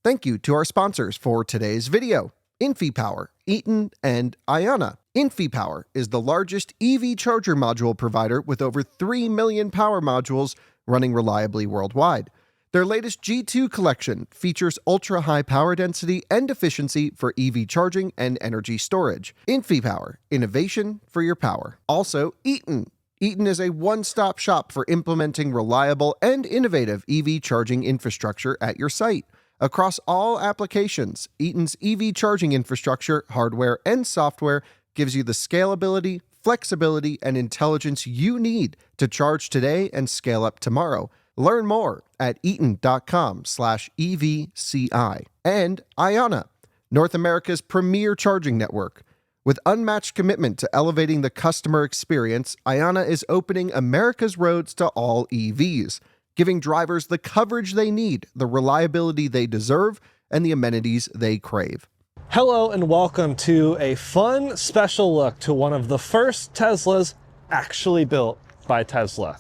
Thank you to our sponsors for today's video, InfyPower, Eaton, and Ionna. InfyPower is the largest EV charger module provider with over 3 million power modules running reliably worldwide. Their latest G2 collection features ultra-high power density and efficiency for EV charging and energy storage. InfyPower, innovation for your power. Also, Eaton. Eaton is a one-stop shop for implementing reliable and innovative EV charging infrastructure at your site. Across all applications, Eaton's EV charging infrastructure, hardware, and software gives you the scalability, flexibility, and intelligence you need to charge today and scale up tomorrow. Learn more at eaton.com/EVCI. And Ionna, North America's premier charging network. With unmatched commitment to elevating the customer experience, Ionna is opening America's roads to all EVs, giving drivers the coverage they need, the reliability they deserve, and the amenities they crave. Hello and welcome to a fun special look to one of the first Teslas actually built by Tesla.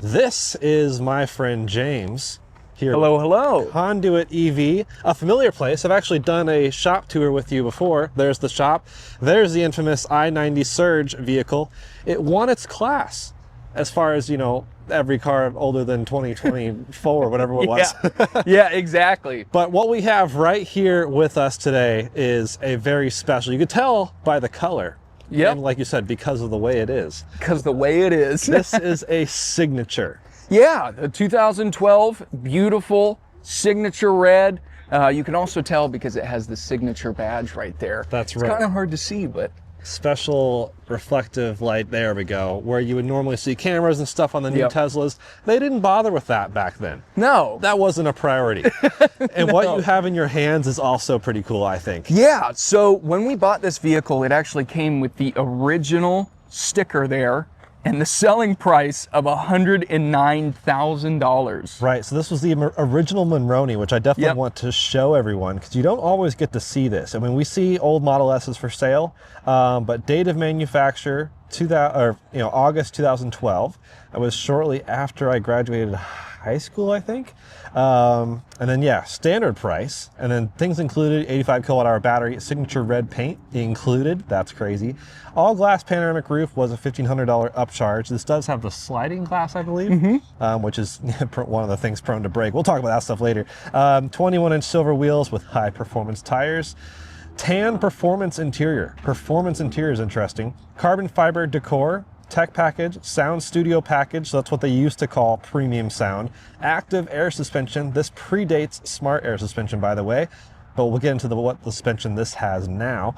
This is my friend James here. Hello, hello. Conduit EV, a familiar place. I've actually done a shop tour with you before. There's the shop. There's the infamous i90 Surge vehicle. It won its class as far as, you know, every car older than 2024 or whatever it was. Yeah, exactly. But what we have right here with us today is a very special, you could tell by the color. Yep. And like you said, because of the way it is. Because the way it is. This is a signature. Yeah, the 2012 beautiful signature red. You can also tell because it has the signature badge right there. That's right. It's kind of hard to see, but special reflective light, there we go, where you would normally see cameras and stuff on the new Yep. Teslas. They didn't bother with that back then. no. That wasn't a priority. And what you have in your hands is also pretty cool, I think. Yeah, so when we bought this vehicle, it actually came with the original sticker there and the selling price of $109,000. Right, so this was the original Monroney, which I definitely Yep. want to show everyone because you don't always get to see this. I mean, we see old Model S's for sale, but date of manufacture, August 2012. It was shortly after I graduated high school, I think. And then, yeah, standard price. And then things included, 85 kilowatt hour battery, signature red paint included. That's crazy. All glass panoramic roof was a $1,500 upcharge. This does have the sliding glass, I believe, which is one of the things prone to break. We'll talk about that stuff later. 21-inch silver wheels with high performance tires. Tan performance interior. Performance interior is interesting. Carbon fiber decor. Tech package, sound studio package, so that's what they used to call premium sound. Active air suspension. This predates smart air suspension, by the way, but we'll get into what the suspension this has now.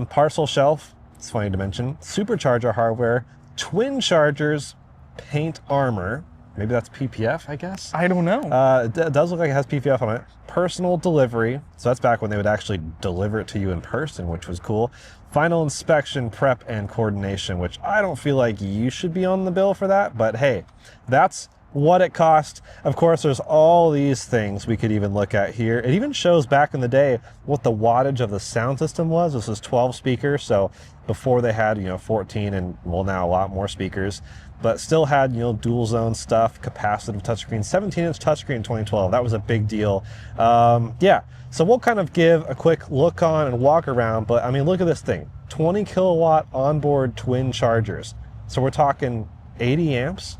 Parcel shelf, it's funny to mention. Supercharger hardware, twin chargers, paint armor. Maybe that's PPF, I guess? I don't know. It does look like it has PPF on it. Personal delivery, so that's back when they would actually deliver it to you in person, which was cool. Final inspection, prep, and coordination, which I don't feel like you should be on the bill for that, but hey, that's what it cost. Of course, there's all these things we could even look at here. It even shows back in the day what the wattage of the sound system was. This was 12 speakers, so before they had, 14 and, well, now a lot more speakers, but still had, dual zone stuff, capacitive touchscreen, 17-inch touchscreen in 2012. That was a big deal. Yeah, so we'll kind of give a quick look on and walk around, but I mean, look at this thing, 20 kilowatt onboard twin chargers. So we're talking 80 amps,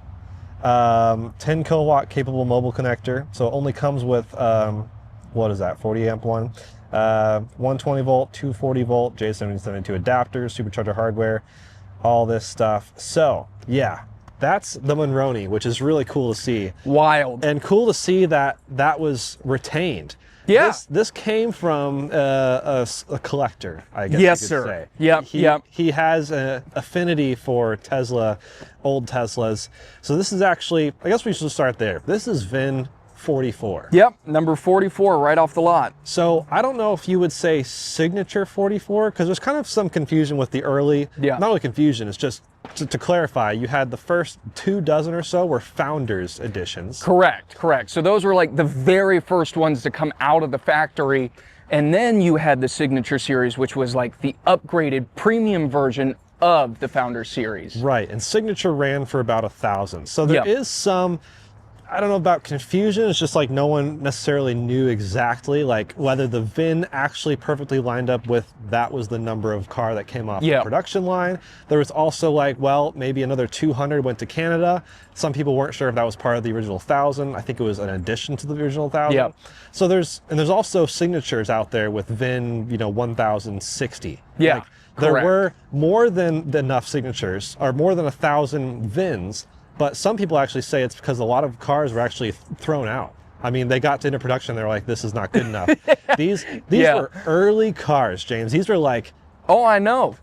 10 kilowatt capable mobile connector. So it only comes with, what is that, 40 amp one, 120 volt, 240 volt, J7072 adapters, supercharger hardware, all this stuff. So yeah, that's the Monroney, which is really cool to see. Wild. And cool to see that that was retained. Yeah. This came from a collector, I guess Yes, you could sir. say. Yep. He has an affinity for Tesla, old Teslas. So this is actually, I guess we should start there. This is VIN 44. Yep, number 44 right off the lot. So I don't know if you would say signature 44, because there's kind of some confusion with the early, not really confusion, it's just to clarify, you had the first 24 or so were founders editions. Correct. So those were like the very first ones to come out of the factory. And then you had the signature series, which was like the upgraded premium version of the Founder Series. Right, and Signature ran for about 1,000. So there is some, I don't know about confusion. It's just like no one necessarily knew exactly like whether the VIN actually perfectly lined up with that was the number of car that came off the production line. There was also like, well, maybe another 200 went to Canada. Some people weren't sure if that was part of the original 1,000. I think it was an addition to the original 1,000. So there's also signatures out there with VIN, 1,060. Like, there were more than enough signatures, or more than 1,000 VINs. But some people actually say it's because a lot of cars were actually thrown out. I mean, they got into production, they were like, this is not good enough. These were early cars, James. These were like... Oh, I know.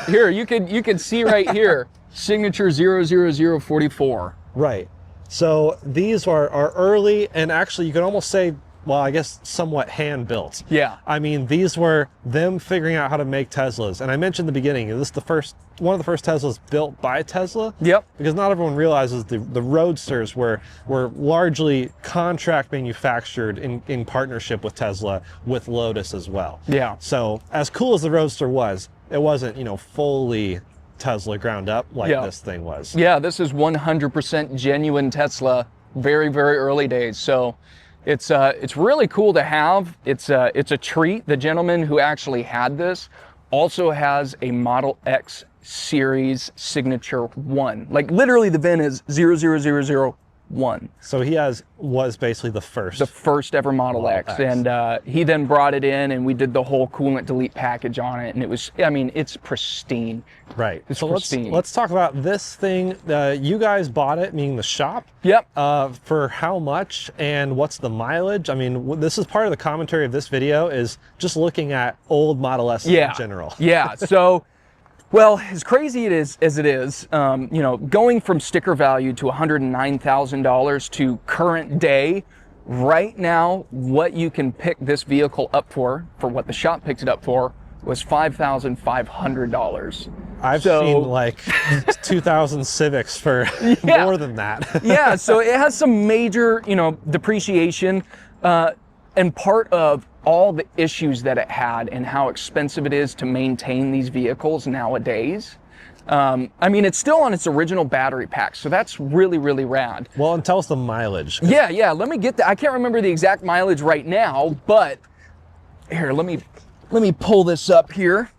Here, you can see right here, Signature 00044. Right. So these are early, and actually you could almost say, well, I guess somewhat hand-built. Yeah. I mean, these were them figuring out how to make Teslas. And I mentioned in the beginning, this is one of the first Teslas built by Tesla. Yep. Because not everyone realizes the Roadsters were largely contract manufactured in partnership with Tesla, with Lotus as well. Yeah. So as cool as the Roadster was, it wasn't, fully Tesla ground up like this thing was. Yeah, this is 100% genuine Tesla, very, very early days. So it's really cool to have. It's a treat. The gentleman who actually had this also has a Model X Series Signature 1. Like literally the VIN is 00001. So he was basically the first ever Model X. And he then brought it in and we did the whole coolant delete package on it. And it was, I mean, it's pristine. Right. It's so pristine. Let's talk about this thing. You guys bought it, meaning the shop. Yep. For how much and what's the mileage? I mean, this is part of the commentary of this video is just looking at old Model S in general. Yeah. So, well, as crazy as it is, going from sticker value to $109,000 to current day, right now, what you can pick this vehicle up for what the shop picked it up for, was $5,500. I've seen like 2,000 Civics for more than that. Yeah, so it has some major, depreciation, and part of all the issues that it had and how expensive it is to maintain these vehicles nowadays. I mean, it's still on its original battery pack, so that's really, really rad. Well, and tell us the mileage. Yeah, let me get that. I can't remember the exact mileage right now, but here, let me pull this up here.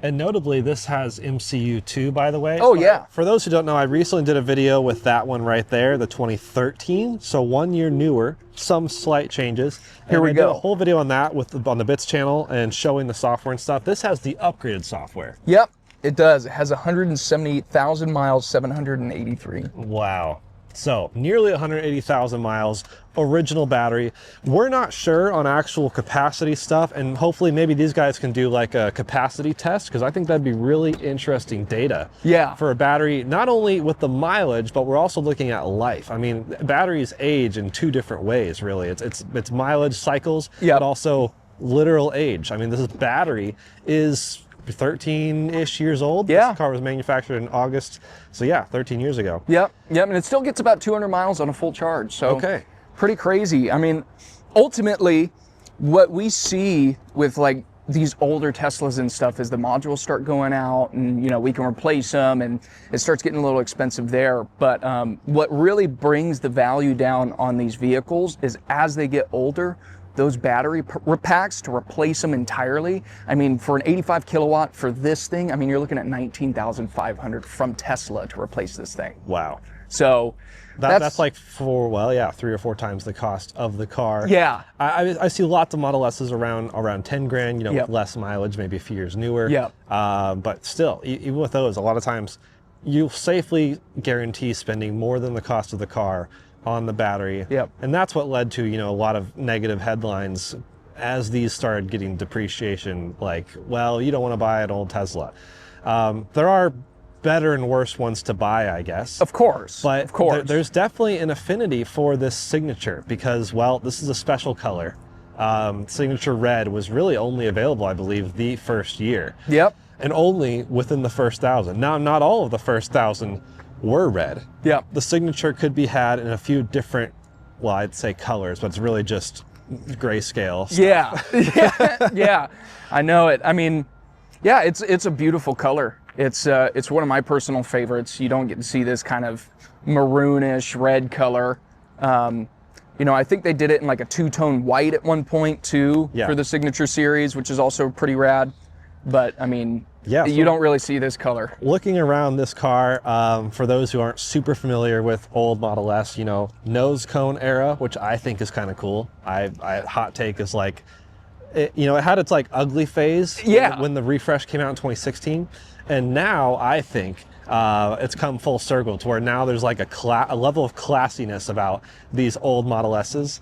And notably, this has MCU 2, by the way. Oh, yeah. For those who don't know, I recently did a video with that one right there, the 2013. So 1 year newer, some slight changes. Here we go. I did a whole video on that on the Bits channel and showing the software and stuff. This has the upgraded software. Yep, it does. It has 178,000 miles, 783. Wow. So nearly 180,000 miles, original battery. We're not sure on actual capacity stuff, and hopefully maybe these guys can do like a capacity test, because I think that'd be really interesting data. Yeah. For a battery, not only with the mileage, but we're also looking at life. I mean, batteries age in two different ways, really. It's mileage cycles, but also literal age. I mean, this battery is 13-ish years old. Yeah. This car was manufactured in August. So yeah, 13 years ago. Yep, and it still gets about 200 miles on a full charge. So pretty crazy. I mean, ultimately, what we see with like these older Teslas and stuff is the modules start going out and, we can replace them and it starts getting a little expensive there. But what really brings the value down on these vehicles is as they get older, those battery packs to replace them entirely. I mean, for an 85 kilowatt for this thing, I mean, you're looking at $19,500 from Tesla to replace this thing. Wow. So that's like 3 or 4 times the cost of the car. Yeah. I see lots of Model S's around 10 grand, with less mileage, maybe a few years newer. Yeah. But still, even with those, a lot of times you'll safely guarantee spending more than the cost of the car on the battery. Yep. And that's what led to, a lot of negative headlines as these started getting depreciation, like, well, you don't want to buy an old Tesla. There are better and worse ones to buy, I guess. Of course. But there's definitely an affinity for this Signature because, well, this is a special color. Signature Red was really only available, I believe, the first year. Yep. And only within the first 1,000. Now, not all of the first 1,000 were red. Yeah. The Signature could be had in a few different, well, I'd say colors, but it's really just grayscale stuff. Yeah. Yeah. I know it. I mean, Yeah, it's a beautiful color. It's one of my personal favorites. You don't get to see this kind of maroonish red color. You know, I think they did it in like a two-tone white at one point too for the Signature Series, which is also pretty rad. But I mean, you don't really see this color. Looking around this car, for those who aren't super familiar with old Model S, you know, nose cone era, which I think is kind of cool. Hot take is like, you know, it had its like ugly phase when the refresh came out in 2016. And now I think it's come full circle to where now there's like a level of classiness about these old Model S's.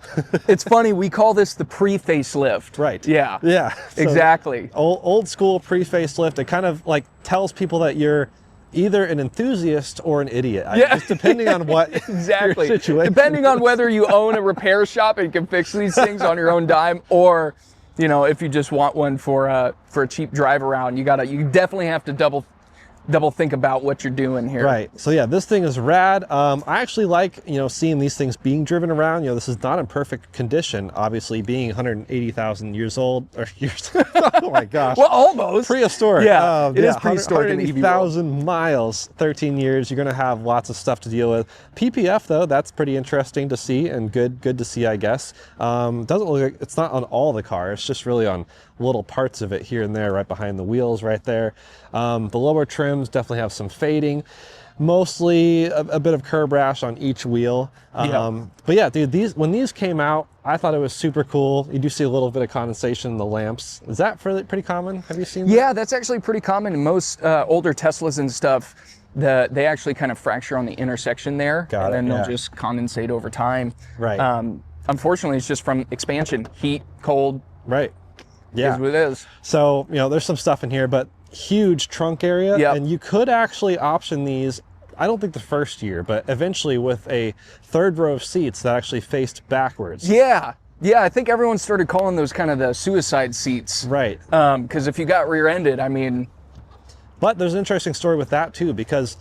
It's funny, we call this the pre-facelift. Right. Yeah. Yeah. So exactly. Old school pre-facelift. It kind of like tells people that you're either an enthusiast or an idiot. Just depending on what exactly. your situation. Depending on whether you own a repair shop and can fix these things on your own dime, or you know, if you just want one for a cheap drive around, you definitely have to double think about what you're doing here. Right. So yeah, this thing is rad. I actually like, you know, seeing these things being driven around. You know, this is not in perfect condition, obviously, being 180,000 years old. Or years. Oh my gosh. Well, almost. Prehistoric. Yeah, it is prehistoric. 180,000 miles, 13 years. You're going to have lots of stuff to deal with. PPF though, that's pretty interesting to see and good to see, I guess. Doesn't look like it's not on all the car. It's just really on little parts of it here and there, right behind the wheels right there. The lower trims definitely have some fading, mostly a bit of curb rash on each wheel. But yeah, dude, when these came out, I thought it was super cool. You do see a little bit of condensation in the lamps. Is that pretty common? Have you seen that? Yeah, that's actually pretty common in most older Teslas and stuff. They actually kind of fracture on the intersection there, and then they'll just condensate over time. Right. Unfortunately, it's just from expansion, heat, cold. Right. Yeah. Is what it is. So, you know, there's some stuff in here, but huge trunk area. And you could actually option these, I don't think the first year, but eventually with a third row of seats that actually faced backwards. Yeah. Yeah, I think everyone started calling those kind of the suicide seats. Right. Because if you got rear-ended, I mean. But there's an interesting story with that too, because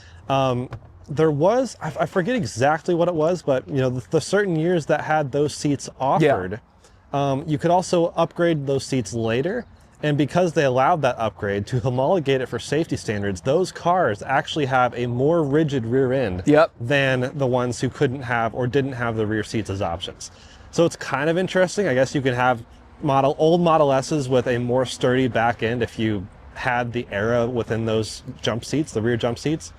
there was, I forget exactly what it was, but, you know, the certain years that had those seats offered, you could also upgrade those seats later. And because they allowed that upgrade to homologate it for safety standards, those cars actually have a more rigid rear end than the ones who couldn't have or didn't have the rear seats as options. So it's kind of interesting. I guess you can have old Model S's with a more sturdy back end if you had the era within those jump seats, the rear jump seats.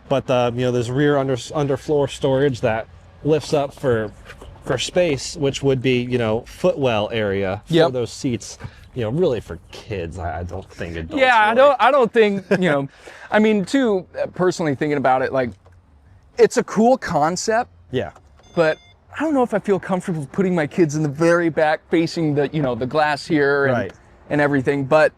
But you know, there's rear underfloor storage that lifts up for space, which would be, you know, footwell area for those seats. You know, really for kids. I don't think adults. Yeah, really. I don't think, you know, I mean, too, personally thinking about it, like, it's a cool concept. Yeah. But I don't know if I feel comfortable putting my kids in the very back, facing the, you know, the glass here and everything. But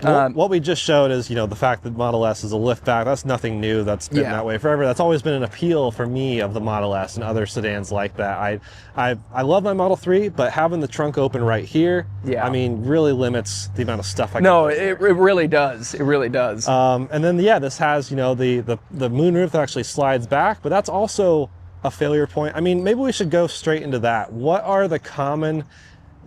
what we just showed is, you know, the fact that Model S is a lift back. That's nothing new. That's been that way forever. That's always been an appeal for me of the Model S and other sedans like that. I love my Model 3, but having the trunk open right here, I mean, really limits the amount of stuff I can No, it really does. It really does. And then, yeah, this has, you know, the moonroof that actually slides back, but that's also a failure point. I mean, maybe we should go straight into that. What are the common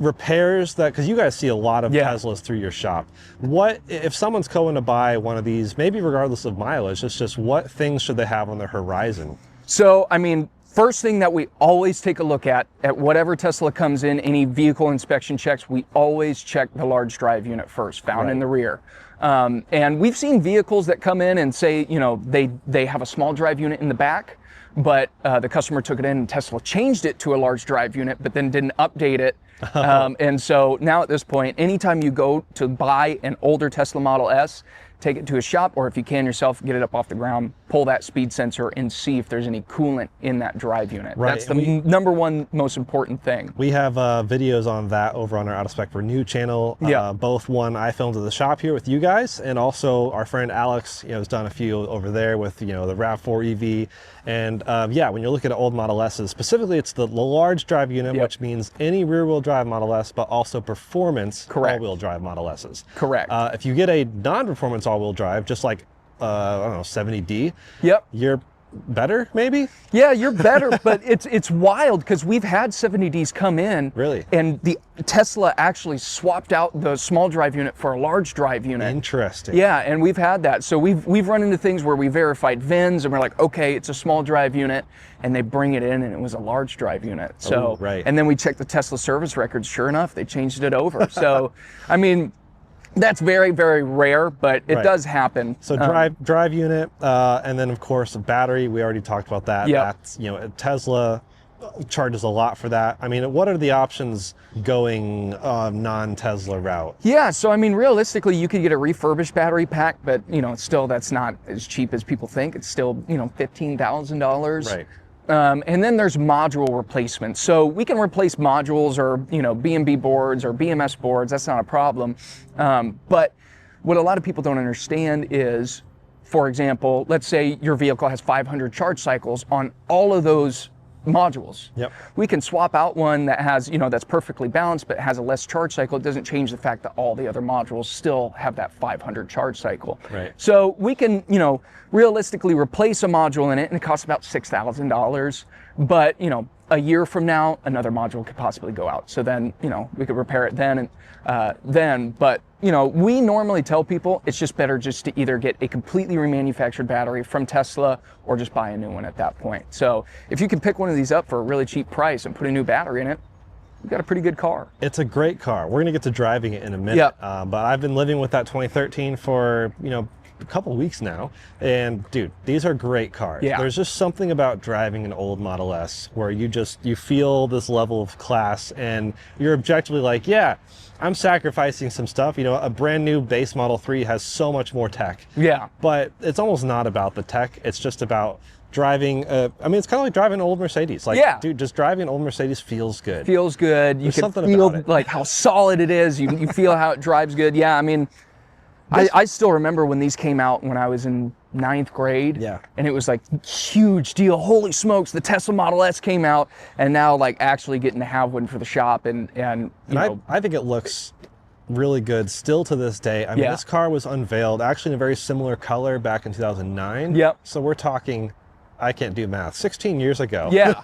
repairs that, because you guys see a lot of Teslas through your shop, what if someone's going to buy one of these, maybe regardless of mileage, it's just what things should they have on their horizon? So, I mean, first thing that we always take a look at whatever Tesla comes in, any vehicle inspection checks, we always check the large drive unit first, found in the rear. And we've seen vehicles that come in and say, you know, they have a small drive unit in the back, but the customer took it in and Tesla changed it to a large drive unit, but then didn't update it. And so now at this point, anytime you go to buy an older Tesla Model S, take it to a shop, or if you can yourself, get it up off the ground, pull that speed sensor and see if there's any coolant in that drive unit. Right. That's the number one most important thing. We have videos on that over on our Out of Spec for New channel. Both one I filmed at the shop here with you guys, and also our friend Alex, you know, has done a few over there with, you know, the RAV4 EV. And yeah, when you're looking at old Model S's, specifically it's the large drive unit, which means any rear wheel drive Model S, but also performance all-wheel drive Model S's. Correct. If you get a non-performance all-wheel drive, just like, I don't know, 70D, you're better, maybe? Yeah, you're better, but it's wild because we've had 70Ds come in. Really? And the Tesla actually swapped out the small drive unit for a large drive unit. Interesting. Yeah, and we've had that. So we've run into things where we verified VINs and we're like, okay, it's a small drive unit, and they bring it in and it was a large drive unit. So, right. And then we checked the Tesla service records. Sure enough, they changed it over. So, I mean, that's very, very rare, but it does happen. So drive unit, and then of course a battery. We already talked about that. Yep. That's, Tesla charges a lot for that. I mean, what are the options going non-Tesla route? Yeah, so I mean, realistically, you could get a refurbished battery pack, but still that's not as cheap as people think. It's still $15,000. Right. And then there's module replacement. So we can replace modules or, B&B boards or BMS boards. That's not a problem. But what a lot of people don't understand is, for example, let's say your vehicle has 500 charge cycles on all of those modules. Yep. We can swap out one that has, that's perfectly balanced but has a less charge cycle. It doesn't change the fact that all the other modules still have that 500 charge cycle. Right. So we can, realistically replace a module in it, and it costs about $6,000. But, a year from now, another module could possibly go out. So then, we could repair it then and But, we normally tell people it's just better just to either get a completely remanufactured battery from Tesla or just buy a new one at that point. So if you can pick one of these up for a really cheap price and put a new battery in it, you've got a pretty good car. It's a great car. We're going to get to driving it in a minute. Yep. But I've been living with that 2013 for, a couple of weeks now, and dude, these are great cars. Yeah. There's just something about driving an old Model S where you feel this level of class, and you're objectively like, yeah, I'm sacrificing some stuff. A brand new base Model 3 has so much more tech. Yeah. But it's almost not about the tech. It's just about driving, it's kind of like driving an old Mercedes. Like, yeah. Dude, just driving an old Mercedes feels good. Feels good. You can feel like how solid it is. You feel how it drives good. Yeah, I mean, I still remember when these came out when I was in 9th grade. Yeah. And it was like huge deal. Holy smokes, the Tesla Model S came out, and now like actually getting to have one for the shop and I think it looks really good still to this day. I mean, this car was unveiled actually in a very similar color back in 2009. Yep. So we're talking, I can't do math, 16 years ago. Yeah.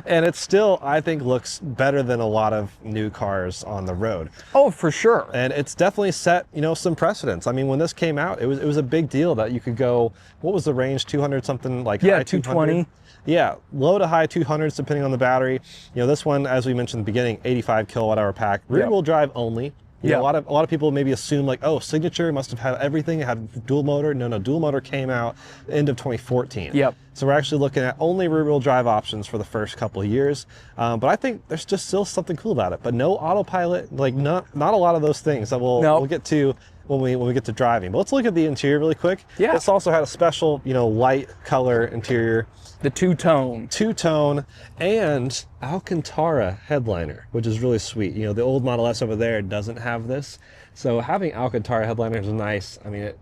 And it still, I think, looks better than a lot of new cars on the road. Oh, for sure. And it's definitely set, some precedents. I mean, when this came out, it was a big deal that you could go, what was the range, 200 something, like high 220. Yeah, low to high 200s depending on the battery. This one, as we mentioned in the beginning, 85 kilowatt hour pack, rear wheel drive only. A lot of people maybe assume like, oh, Signature must have had everything. It had dual motor. No, dual motor came out end of 2014. Yep. So we're actually looking at only rear wheel drive options for the first couple of years. But I think there's just still something cool about it. But no autopilot, like not a lot of those things that we'll get to when we get to driving. But let's look at the interior really quick. Yeah. It's also had a special, light color interior. The two-tone. Two-tone and Alcantara headliner, which is really sweet. The old Model S over there doesn't have this. So having Alcantara headliner is nice. I mean, it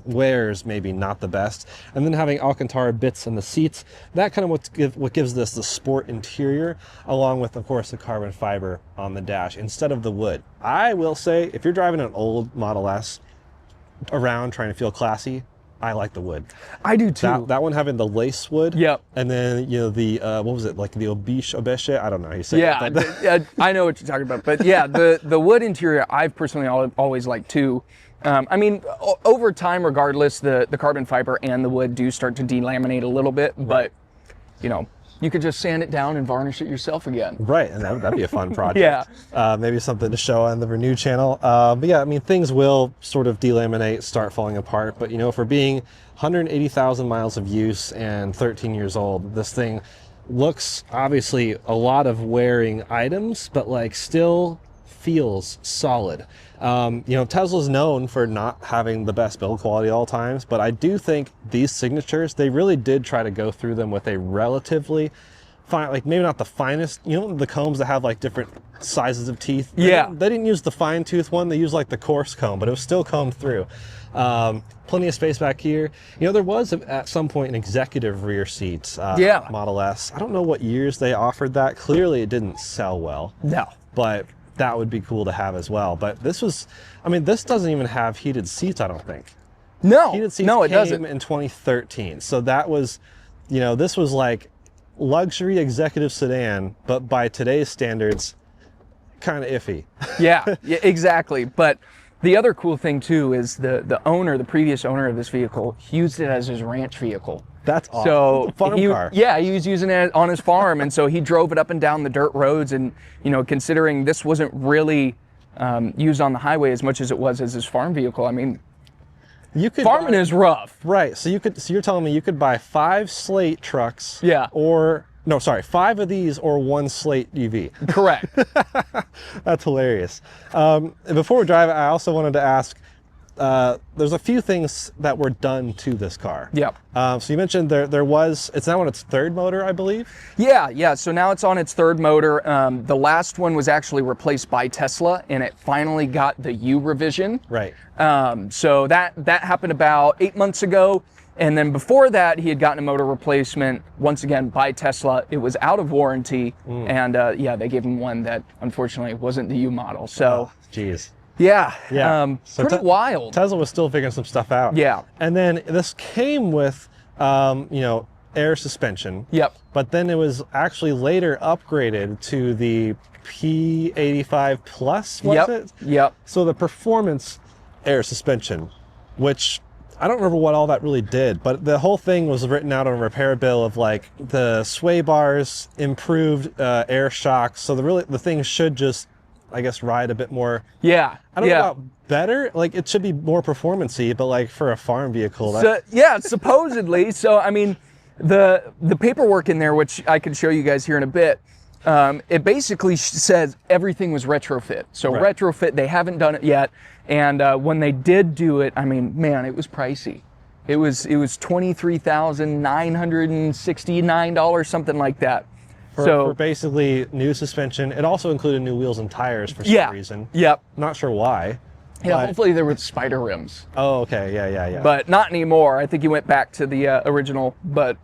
wears maybe not the best. And then having Alcantara bits in the seats, that kind of what gives this the sport interior, along with, of course, the carbon fiber on the dash instead of the wood. I will say, if you're driving an old Model S around trying to feel classy, I like the wood. I do too. That one having the lace wood. Yep. And then, the, what was it, like the obèche? I don't know how you say it. Yeah, I know what you're talking about. But yeah, the wood interior I've personally always liked too. I mean, over time, regardless, the carbon fiber and the wood do start to delaminate a little bit, but, you could just sand it down and varnish it yourself again. Right, and that'd be a fun project. Yeah. Maybe something to show on the Renew channel. But yeah, I mean, things will sort of delaminate, start falling apart. But, for being 180,000 miles of use and 13 years old, this thing looks obviously a lot of wearing items, but like still feels solid. Tesla's known for not having the best build quality at all times, but I do think these Signatures, they really did try to go through them with a relatively fine, like maybe not the finest, the combs that have like different sizes of teeth. They didn't use the fine tooth one, they used like the coarse comb, but it was still combed through. Plenty of space back here. There was at some point an executive rear seat Model S. I don't know what years they offered that. Clearly it didn't sell well. No. But that would be cool to have as well. But this doesn't even have heated seats, I don't think. No, Heated seats no, it came doesn't. in 2013. So that was, you know, this was like luxury executive sedan, but by today's standards, kind of iffy. Yeah, exactly. But the other cool thing too is the previous owner of this vehicle, he used it as his ranch vehicle. That's awesome. So Farm car. yeah, he was using it on his farm, and so he drove it up and down the dirt roads. And you know, considering this wasn't really used on the highway as much as it was as his farm vehicle, I mean, farming is rough. Right. So you're telling me you could buy 5 Slate trucks. Yeah. Or no, sorry, 5 of these or 1 Slate UV. Correct. That's hilarious. Before we drive, I also wanted to ask. There's a few things that were done to this car. Yep. So you mentioned it's now on its 3rd motor, I believe. Yeah. So now it's on its 3rd motor. The last one was actually replaced by Tesla, and it finally got the U revision. Right. So that happened about 8 months ago. And then before that, he had gotten a motor replacement, once again, by Tesla. It was out of warranty. And yeah, they gave him one that unfortunately wasn't the U model. So, geez. Yeah. So pretty wild. Tesla was still figuring some stuff out. Yeah. And then this came with, you know, air suspension. Yep. But then it was actually later upgraded to the P85 Plus, was it? Yep. So the performance air suspension, which I don't remember what all that really did, but the whole thing was written out on a repair bill of like the sway bars, improved air shocks. So the thing should just, I guess, ride a bit more. Yeah. I don't know about better. Like it should be more performance-y, but like for a farm vehicle. Yeah, supposedly. So I mean, the paperwork in there, which I can show you guys here in a bit, it basically says everything was retrofit. So retrofit, they haven't done it yet. And when they did do it, I mean, man, it was pricey. It was $23,969, something like that. For basically new suspension. It also included new wheels and tires for some reason. Yep. Not sure why. Yeah, hopefully they were spider rims. Oh, okay. Yeah. But not anymore. I think he went back to the original, but...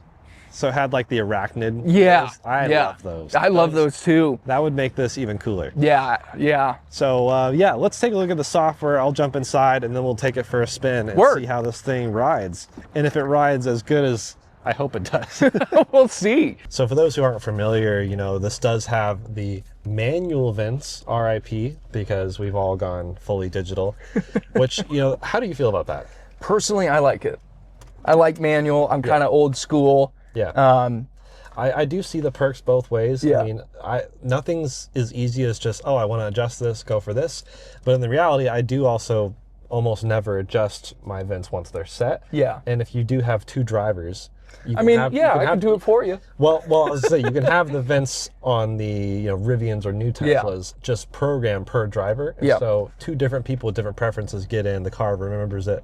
So it had like the arachnid. Yeah. I love those. I love those too. That would make this even cooler. Yeah. So yeah, let's take a look at the software. I'll jump inside and then we'll take it for a spin and see how this thing rides. And if it rides as good as I hope it does. We'll see. So for those who aren't familiar, you know, this does have the manual vents, RIP, because we've all gone fully digital, which, you know, how do you feel about that? Personally, I like it. I like manual. I'm kind of old school. Yeah. I do see the perks both ways. Yeah. I mean, nothing's as easy as just, oh, I want to adjust this, go for this. But in the reality, I do also almost never adjust my vents once they're set. Yeah. And if you do have 2 drivers, I can do it for you. Well, I was gonna say you can have the vents on the Rivians or new Teslas just programmed per driver. And so 2 different people with different preferences get in. The car remembers it.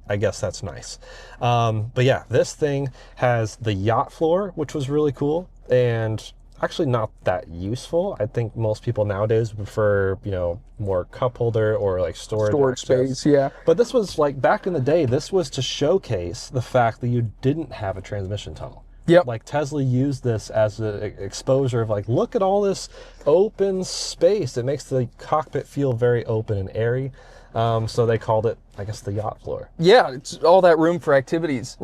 I guess that's nice. But yeah, this thing has the yacht floor, which was really cool and actually not that useful. I think most people nowadays prefer, more cup holder or like storage space. Yeah. But this was like back in the day, this was to showcase the fact that you didn't have a transmission tunnel. Yep. Like Tesla used this as an exposure of like, look at all this open space. It makes the cockpit feel very open and airy. So they called it, I guess, the yacht floor. Yeah, it's all that room for activities.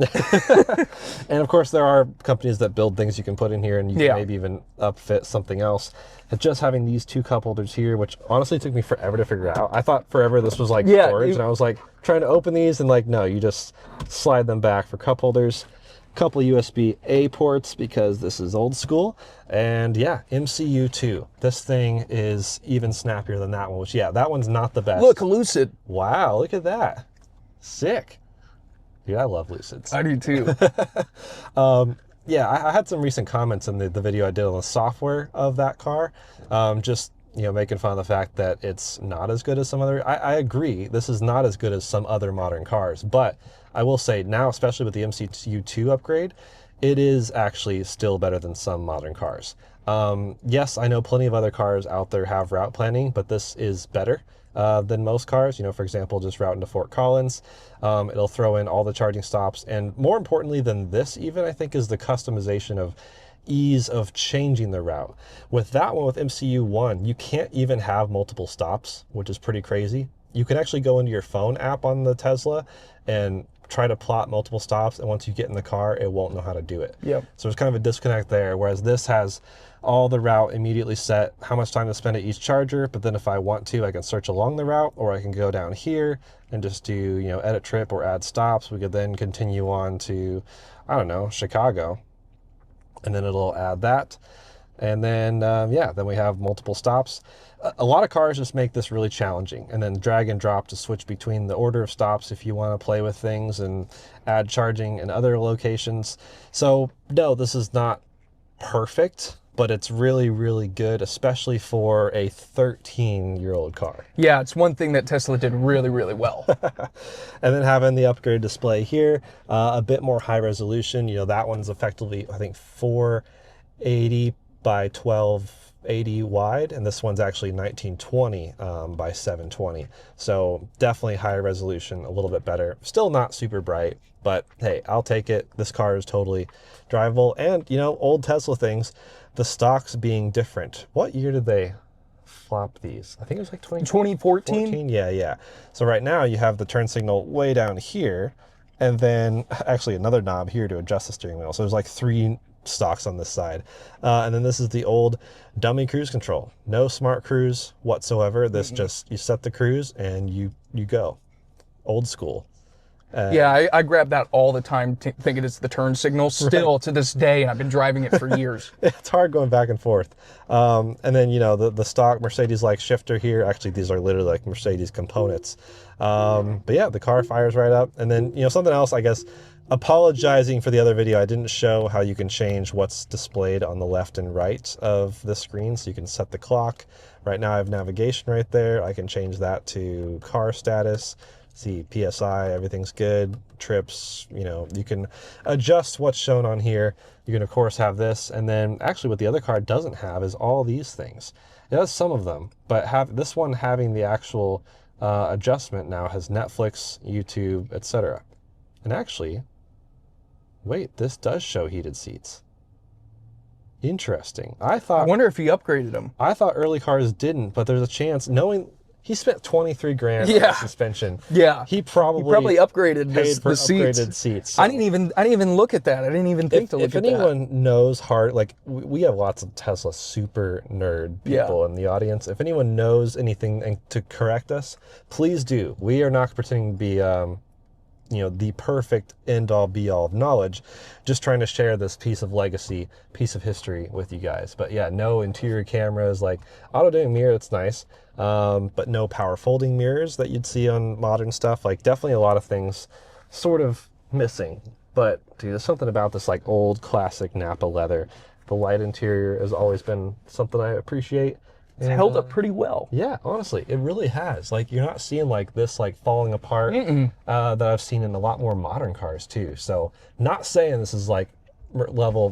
And of course, there are companies that build things you can put in here and you can maybe even upfit something else. And just having these 2 cup holders here, which honestly took me forever to figure out. I thought forever this was like storage, and I was like trying to open these and like, no, you just slide them back for cup holders. Couple of USB-A ports because this is old school, and yeah, MCU 2. This thing is even snappier than that one, which that one's not the best. Look, Lucid. Wow, look at that. Sick. Dude, I love Lucids. I do too. Yeah, I had some recent comments in the video I did on the software of that car. Just making fun of the fact that it's not as good as some other. I agree, this is not as good as some other modern cars, but I will say now, especially with the MCU2 upgrade, it is actually still better than some modern cars. Yes, I know plenty of other cars out there have route planning, but this is better than most cars. For example, just routing to Fort Collins. It'll throw in all the charging stops, and more importantly than this even, I think, is the customization of ease of changing the route. With that one, with MCU1, you can't even have multiple stops, which is pretty crazy. You can actually go into your phone app on the Tesla and try to plot multiple stops, and once you get in the car, it won't know how to do it. Yep. So there's kind of a disconnect there, whereas this has all the route immediately set, how much time to spend at each charger, but then if I want to, I can search along the route, or I can go down here and just do, you know, edit trip or add stops. We could then continue on to, I don't know, Chicago, and then it'll add that. And then, yeah, then we have multiple stops. A lot of cars just make this really challenging, and then drag and drop to switch between the order of stops if you want to play with things and add charging in other locations. So no, this is not perfect, but it's really, really good, especially for a 13-year-old car. Yeah, it's one thing that Tesla did really, really well. And then having the upgrade display here, a bit more high resolution. You know, that one's effectively, I think, 480 by 1280 wide, and this one's actually 1920 by 720. So definitely higher resolution, a little bit better. Still not super bright, but hey, I'll take it. This car is totally drivable. And, you know, old Tesla things, the stocks being different. What year did they flop these? I think it was like 2014? Yeah. So right now you have the turn signal way down here, and then actually another knob here to adjust the steering wheel. So there's like 3 stocks on this side, and then this is the old dummy cruise control. No smart cruise whatsoever. This just, you set the cruise and you go. Old school. Yeah, I grab that all the time, thinking it's the turn signal still to this day, and I've been driving it for years. It's hard going back and forth. And then, you know, the stock Mercedes-like shifter here, actually these are literally like Mercedes components. But yeah, the car fires right up. And then, you know, something else, I guess, apologizing for the other video, I didn't show how you can change what's displayed on the left and right of the screen. So you can set the clock. Right now I have navigation right there. I can change that to car status. See PSI, everything's good. Trips, you know, you can adjust what's shown on here. You can of course have this, and then actually what the other car doesn't have is all these things. It has some of them, but this one having the actual adjustment now has Netflix, YouTube, etc. And actually, wait, this does show heated seats. Interesting. I wonder if he upgraded them. I thought early cars didn't, but there's a chance, knowing he spent 23 grand on suspension. Yeah. He probably upgraded paid for the upgraded seats. So. I didn't even look at that. I didn't even think to look at that. If anyone knows like we have lots of Tesla super nerd people in the audience. If anyone knows anything to correct us, please do. We are not pretending to be you know, the perfect end-all be-all of knowledge, just trying to share this piece of legacy, piece of history with you guys. But yeah, no interior cameras, like auto-dimming mirror, that's nice, but no power folding mirrors that you'd see on modern stuff. Like definitely a lot of things sort of missing. But dude, there's something about this like old classic Napa leather. The light interior has always been something I appreciate. It's held up pretty well. Yeah, honestly, it really has. Like, you're not seeing like this like falling apart that I've seen in a lot more modern cars too. So, not saying this is like level,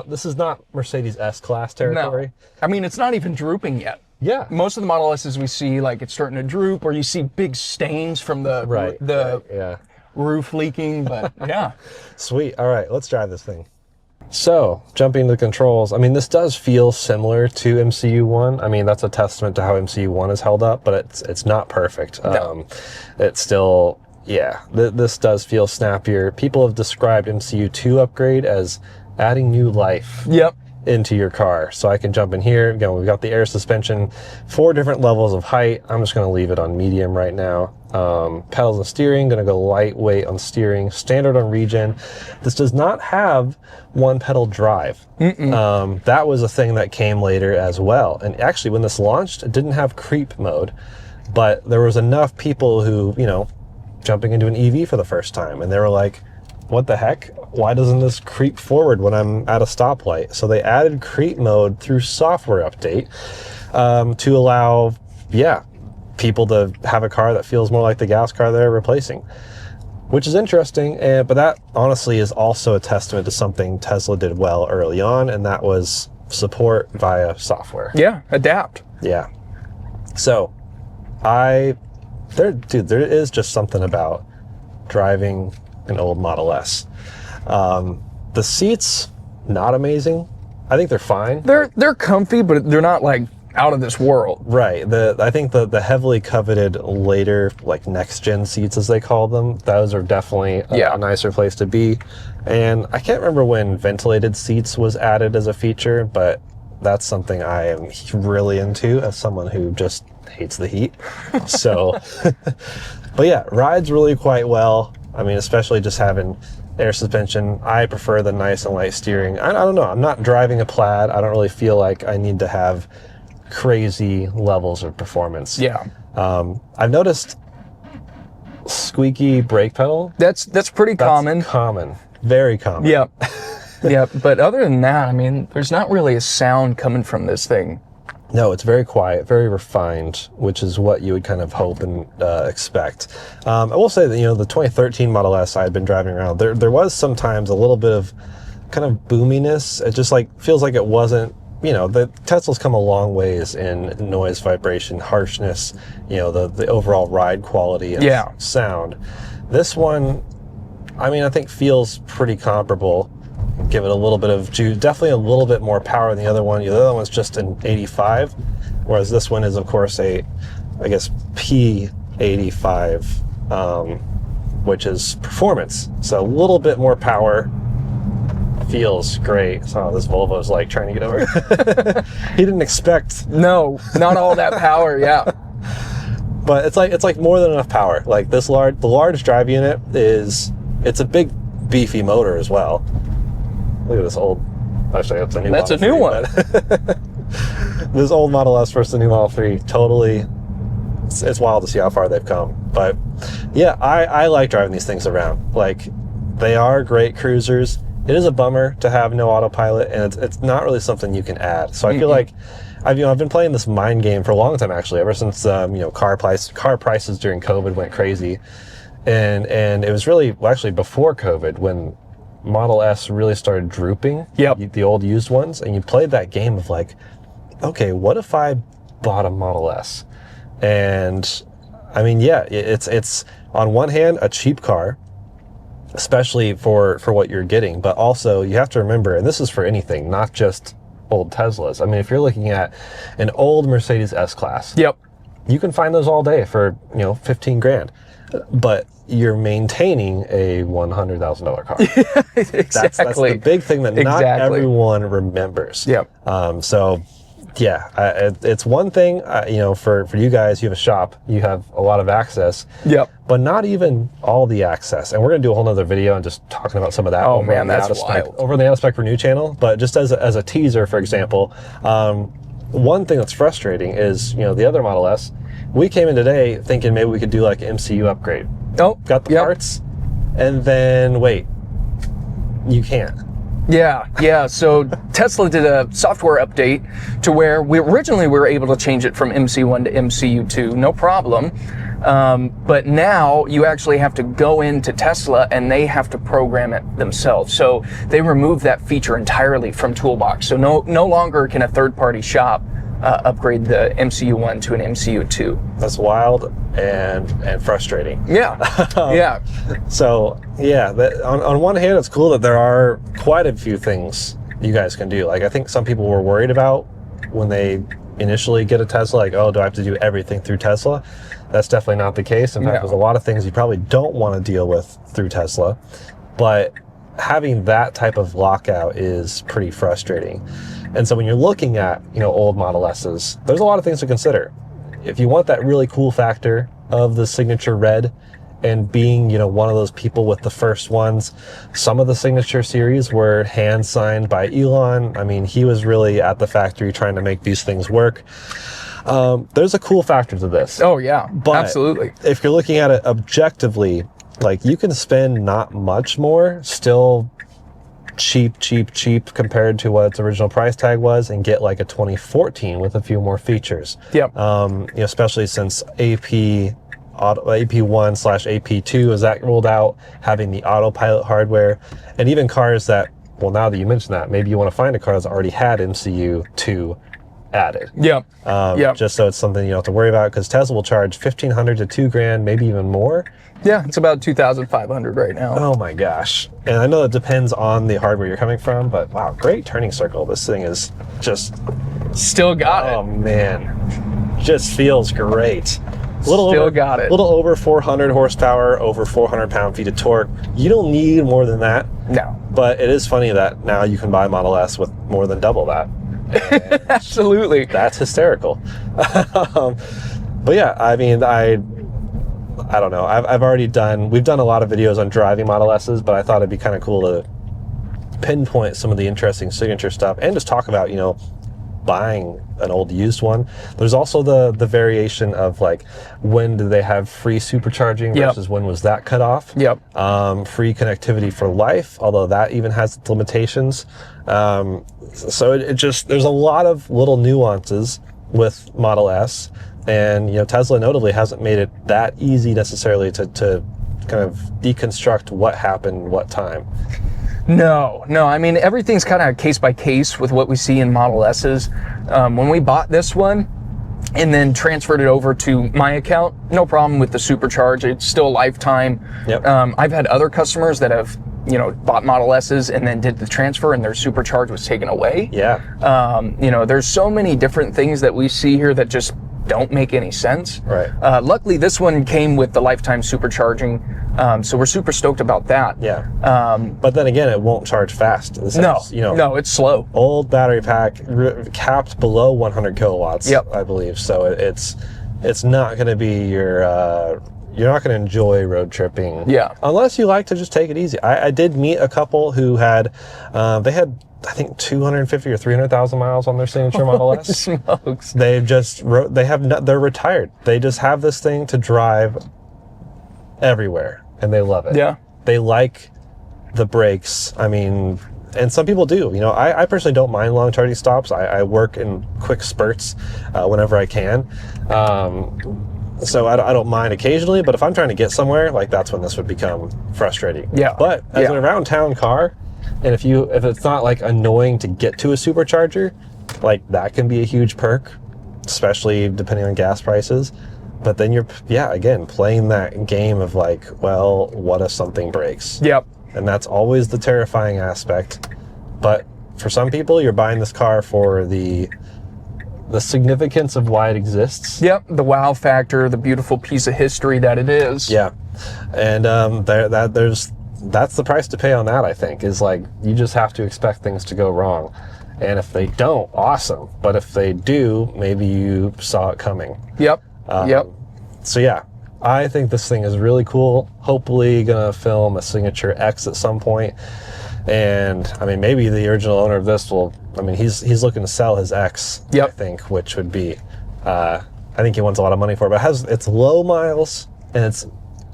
this is not Mercedes S-Class territory. No. I mean, it's not even drooping yet. Yeah. Most of the Model S's we see, like, it's starting to droop, or you see big stains from the roof leaking, but yeah. Sweet. All right, let's drive this thing. So, jumping to the controls, I mean, this does feel similar to MCU1. I mean, that's a testament to how MCU1 is held up, but it's not perfect. No. It's still, yeah, this does feel snappier. People have described MCU2 upgrade as adding new life into your car. So I can jump in here. Again, we've got the air suspension, 4 different levels of height. I'm just going to leave it on medium right now. Pedals and steering, going to go lightweight on steering, standard on regen. This does not have one pedal drive. That was a thing that came later as well. And actually when this launched, it didn't have creep mode, but there was enough people who, you know, jumping into an EV for the first time, and they were like, what the heck? Why doesn't this creep forward when I'm at a stoplight? So they added creep mode through software update to allow, people to have a car that feels more like the gas car they're replacing, which is interesting. But that honestly is also a testament to something Tesla did well early on, and that was support via software. Yeah, adapt. Yeah. So there is just something about driving an old Model S. The seats, not amazing. I think they're fine. They're comfy, but they're not like out of this world. Right. I think the heavily coveted later, like next gen seats as they call them, those are definitely a nicer place to be. And I can't remember when ventilated seats was added as a feature, but that's something I am really into as someone who just hates the heat. So, but yeah, rides really quite well. I mean, especially just having air suspension. I prefer the nice and light steering. I don't know. I'm not driving a Plaid. I don't really feel like I need to have crazy levels of performance. Yeah. I've noticed squeaky brake pedal. That's pretty common. Common. Very common. Yeah. Yeah. But other than that, I mean, there's not really a sound coming from this thing. No, it's very quiet, very refined, which is what you would kind of hope and expect. I will say that, the 2013 Model S I had been driving around, there was sometimes a little bit of kind of boominess. It just feels like it wasn't, the Tesla's come a long ways in noise, vibration, harshness, the overall ride quality and sound. This one, I mean, I think feels pretty comparable. Give it a little bit of juice, definitely a little bit more power than the other one. The other one's just an 85, whereas this one is, of course, I guess P85, which is performance. So a little bit more power. Feels great. So this Volvo's like trying to get over. He didn't expect. No, not all that power. Yeah. But it's like more than enough power. Like the large drive unit it's a big beefy motor as well. Look at this old. Actually, that's a new. That's Model a new 3, one. This old Model S versus the new Model 3. Totally. It's wild to see how far they've come. But yeah, I like driving these things around. Like, they are great cruisers. It is a bummer to have no autopilot, and it's not really something you can add. So I feel like I've been playing this mind game for a long time, actually, ever since car prices during COVID went crazy, and it was really actually before COVID when Model S really started drooping. Yep. The old used ones, and you played that game of like, okay, what if I bought a Model S? And I mean, yeah, it's on one hand a cheap car, especially for what you're getting, but also you have to remember, and this is for anything, not just old Teslas. I mean, if you're looking at an old Mercedes S-Class, yep, you can find those all day for 15 grand, but you're maintaining a $100,000 car. Exactly. That's the big thing that not everyone remembers. Yep. So yeah, it's one thing, for you guys, you have a shop, you have a lot of access. Yep. But not even all the access. And we're going to do a whole nother video and just talking about some of that. Oh man, that's wild. Over the Out-of-Spec for New channel. But just as a teaser, for example, one thing that's frustrating is, the other Model S, we came in today thinking maybe we could do like an MCU upgrade. Oh, got the parts, and then wait, you can't. Yeah. So Tesla did a software update to where we originally were able to change it from MC1 to MC2, no problem. But now you actually have to go into Tesla and they have to program it themselves. So they removed that feature entirely from Toolbox. So no longer can a third-party shop upgrade the MCU1 to an MCU2. That's wild and frustrating. Yeah. Yeah. So yeah, on one hand, it's cool that there are quite a few things you guys can do. Like, I think some people were worried about when they initially get a Tesla, like, oh, do I have to do everything through Tesla? That's definitely not the case. In fact, there's a lot of things you probably don't want to deal with through Tesla, but having that type of lockout is pretty frustrating. And so when you're looking at, old Model S's, there's a lot of things to consider. If you want that really cool factor of the signature red and being, one of those people with the first ones, some of the signature series were hand signed by Elon. I mean, he was really at the factory trying to make these things work. There's a cool factor to this. Oh yeah, but absolutely. If you're looking at it objectively, like, you can spend not much more, still cheap compared to what its original price tag was, and get like a 2014 with a few more features. Yep. Especially since AP1/AP2 as that rolled out, having the autopilot hardware, and even cars that, well, now that you mention that, maybe you want to find a car that's already had MCU2 added. Yep. Just so it's something you don't have to worry about, because Tesla will charge $1,500 to $2,000, maybe even more. Yeah, it's about 2,500 right now. Oh my gosh. And I know it depends on the hardware you're coming from, but wow, great turning circle. This thing is just Still got Oh man, just feels great. Got it. Little over 400 horsepower, over 400 pound-feet of torque. You don't need more than that. No. But it is funny that now you can buy Model S with more than double that. Absolutely. That's hysterical. But yeah, I mean, I don't know. We've done a lot of videos on driving Model S's, but I thought it'd be kind of cool to pinpoint some of the interesting signature stuff and just talk about, buying an old used one. There's also the variation of like, when do they have free supercharging versus when was that cut off? Yep. Free connectivity for life, although that even has its limitations. So it just, there's a lot of little nuances with Model S, and Tesla notably hasn't made it that easy necessarily to kind of deconstruct what happened what time. No, I mean, everything's kind of case by case with what we see in Model S's. When we bought this one and then transferred it over to my account, no problem with the supercharge. It's still lifetime. Yep. I've had other customers that have, bought Model S's and then did the transfer and their supercharge was taken away. Yeah. There's so many different things that we see here that just don't make any sense. Right. Luckily, this one came with the lifetime supercharging, so we're super stoked about that. Yeah. But then again, it won't charge fast. No, it's slow. Old battery pack, capped below 100 kilowatts. Yep. I believe. So it's not going to be your. You're not going to enjoy road tripping. Yeah. Unless you like to just take it easy. I did meet a couple who had, they had, I think 250 or 300,000 miles on their signature Model S. Smokes. They're retired. They just have this thing to drive everywhere and they love it. Yeah. They like the brakes. I mean, and some people do. I personally don't mind long charging stops. I work in quick spurts whenever I can. So I don't mind occasionally, but if I'm trying to get somewhere, like that's when this would become frustrating. Yeah. But as an around town car, and if it's not like annoying to get to a supercharger, like that can be a huge perk, especially depending on gas prices. But then you're, again, playing that game of like, well, what if something breaks? Yep. And that's always the terrifying aspect. But for some people, you're buying this car for the significance of why it exists. Yep, the wow factor, the beautiful piece of history that it is. Yeah, and that's the price to pay on that. I think is like you just have to expect things to go wrong, and if they don't, awesome. But if they do, maybe you saw it coming. Yep. Yep. So yeah, I think this thing is really cool. Hopefully, gonna film a Signature X at some point. And I mean, maybe the original owner of this will. I mean, he's looking to sell his X. Yep. I think, which would be, I think he wants a lot of money for it. But it's low miles and it's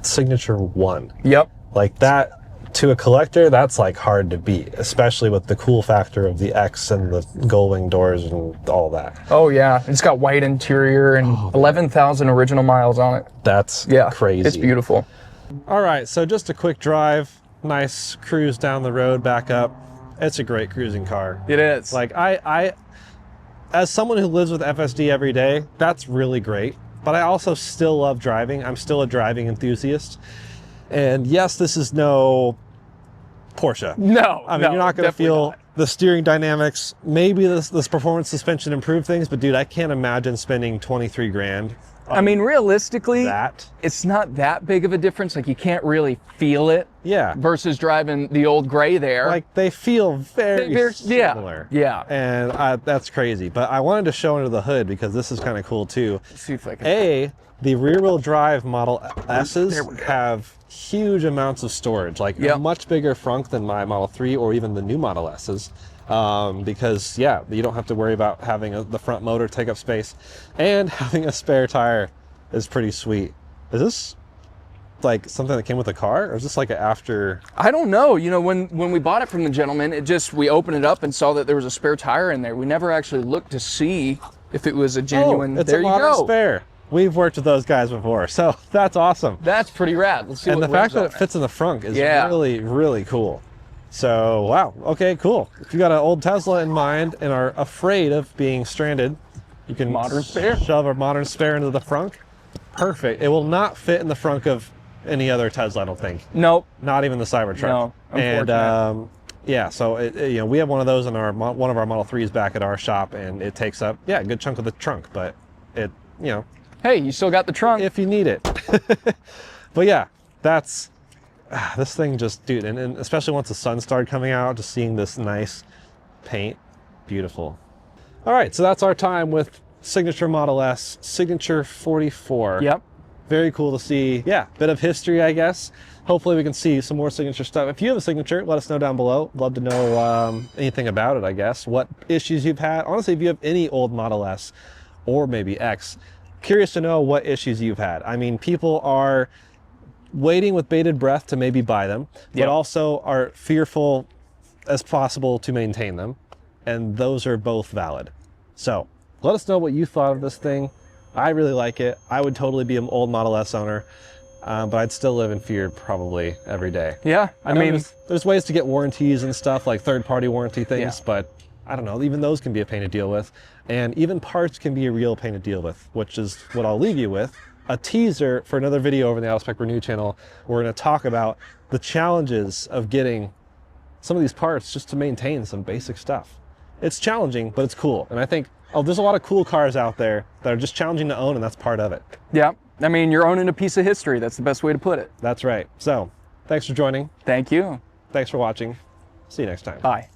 Signature 1. Yep. Like that to a collector, that's like hard to beat, especially with the cool factor of the X and the gull wing doors and all that. Oh yeah, it's got white interior and 11,000 original miles on it. That's crazy. It's beautiful. All right, so just a quick drive. Nice cruise down the road, back up. It's a great cruising car. It is. Like I as someone who lives with FSD every day, that's really great. But I also still love driving. I'm still a driving enthusiast. And yes, this is no Porsche. No, I mean, you're not going to feel the steering dynamics. Maybe this performance suspension improved things, but dude, I can't imagine spending 23 grand. I mean, realistically, That. it's not that big of a difference. Like, you can't really feel it. Yeah. Versus driving the old gray there. Like, they feel very similar. Yeah. And that's crazy. But I wanted to show under the hood because this is kind of cool too. Let's see if I can. The rear-wheel drive Model S's have huge amounts of storage, like a much bigger frunk than my Model 3 or even the new Model S's. Because you don't have to worry about having the front motor take up space, and having a spare tire is pretty sweet. Is this like something that came with the car, or is this like an after? I don't know. You know, when we bought it from the gentleman, we opened it up and saw that there was a spare tire in there. We never actually looked to see if it was a genuine. It's there a you modern go. spare. We've worked with those guys before, so that's awesome. That's pretty rad. Let's see. And what the fact that rims it on fits in the frunk is really, really cool. So, wow. Okay, cool. If you got an old Tesla in mind and are afraid of being stranded, you can shove a modern spare into the frunk. Perfect. It will not fit in the frunk of any other Tesla, I don't think. Nope. Not even the Cybertruck. No, and Yeah, so we have one of those in one of our Model 3s back at our shop, and it takes up a good chunk of the trunk, but it hey, you still got the trunk if you need it. But yeah, that's this thing just, dude, and especially once the sun started coming out, just seeing this nice paint, beautiful. All right, so that's our time with Signature Model S, Signature 44. Yep. Very cool to see. Yeah, bit of history, I guess. Hopefully we can see some more Signature stuff. If you have a Signature, let us know down below. Love to know anything about it, I guess. What issues you've had. Honestly, if you have any old Model S or maybe X, curious to know what issues you've had. I mean, people are waiting with bated breath to maybe buy them, but also are fearful as possible to maintain them. And those are both valid. So let us know what you thought of this thing. I really like it. I would totally be an old Model S owner, but I'd still live in fear probably every day. Yeah, I mean, there's ways to get warranties and stuff, like third-party warranty things, but I don't know, even those can be a pain to deal with. And even parts can be a real pain to deal with, which is what I'll leave you with. A teaser for another video over in the Out of Spec Renew channel. We're going to talk about the challenges of getting some of these parts just to maintain some basic stuff. It's challenging, but it's cool. And I think there's a lot of cool cars out there that are just challenging to own, and that's part of it. Yeah, I mean, you're owning a piece of history. That's the best way to put it. That's right. So thanks for joining. Thank you. Thanks for watching. See you next time. Bye.